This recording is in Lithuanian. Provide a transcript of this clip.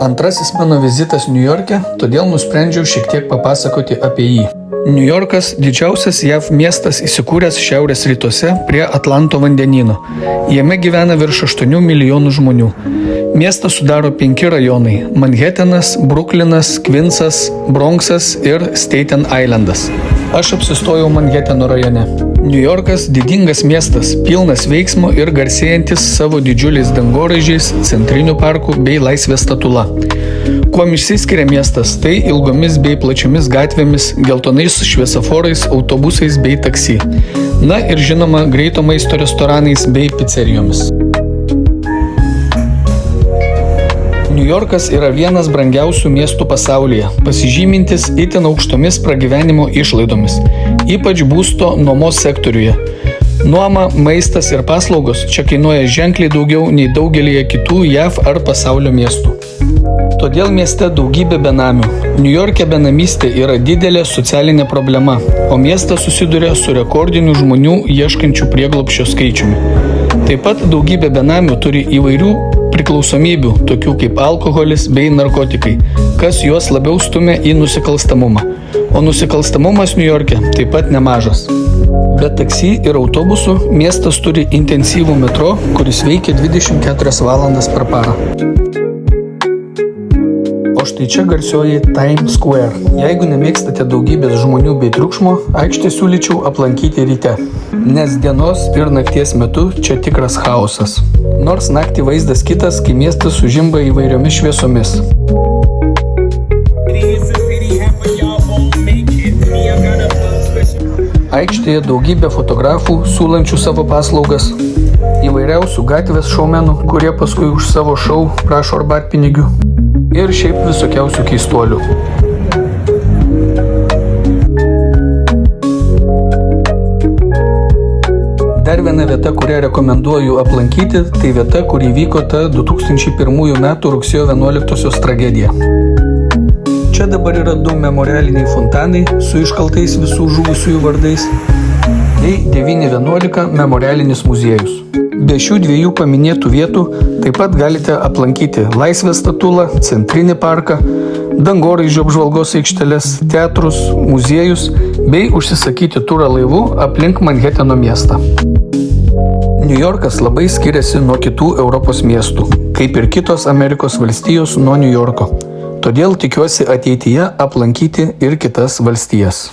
Antrasis mano vizitas Niujorke, todėl nusprendžiau šiek tiek papasakoti apie jį. Niujorkas – didžiausias JAV miestas įsikūręs šiaurės rytuose prie Atlanto vandenyno. Jame gyvena virš 8 milijonų žmonių. Miestą sudaro 5 rajonai – Manhetanas, Bruklinas, Kvinsas, Bronksas ir Staten Islandas. Aš apsistojau Manhetano rajone. Niujorkas – didingas miestas, pilnas veiksmo ir garsėjantis savo didžiuliais dangoraižiais, centriniu parku bei Laisvės statula. Kuom išsiskiria miestas, tai ilgomis bei plačiomis gatvėmis, geltonais šviesoforais, autobusais bei taksi. Na ir žinoma, greito maisto restoranais bei pizzerijomis. Niujorkas yra vienas brangiausių miestų pasaulyje, pasižymintis itin aukštomis pragyvenimo išlaidomis, ypač būsto nuomos sektoriuje. Nuoma, maistas ir paslaugos čia kainuoja ženkliai daugiau nei daugelyje kitų JAV ar pasaulio miestų. Todėl mieste daugybė benamių. Niujorke benamystė yra didelė socialinė problema, o miestas susiduria su rekordiniu žmonių ieškančių prieglobsčio skaičiumi. Taip pat daugybė benamių turi įvairių priklausomybių, tokių kaip alkoholis bei narkotikai, kas juos labiau stumia į nusikalstamumą. O nusikalstamumas Niujorke taip pat nemažas. Be taksi ir autobusų miestas turi intensyvų metro, kuris veikia 24 valandas per parą. O štai čia garsioji Times Square. Jeigu nemėgstate daugybės žmonių bei triukšmo, aikštę siūlyčiau aplankyti ryte, nes dienos ir nakties metu čia tikras chaosas. Nors naktį vaizdas kitas, kai miestas sužimba įvairiomis šviesomis. Aikštėje daugybė fotografų, siūlančių savo paslaugas, įvairiausių gatvės šoumenų, kurie paskui už savo šou prašo arbatpinigių ir šiaip visokiausių keistuolių. Dar viena vieta, kurią rekomenduoju aplankyti, tai vieta, kur įvyko ta 2001 metų rugsėjo 11-osios tragedija. Čia dabar yra 2 memorialiniai fontanai su iškaltais visų žuvusiųjų vardais, bei 911 memorialinis muziejus. Be šių 2 paminėtų vietų taip pat galite aplankyti Laisvės statulą, centrinį parką, dangoraižių apžvalgos aikšteles, teatrus, muziejus bei užsisakyti turą laivu aplink Manhetano miestą. Niujorkas labai skiriasi nuo kitų Europos miestų, kaip ir kitos Amerikos valstijos nuo Niujorko. Todėl tikiuosi ateityje aplankyti ir kitas valstijas.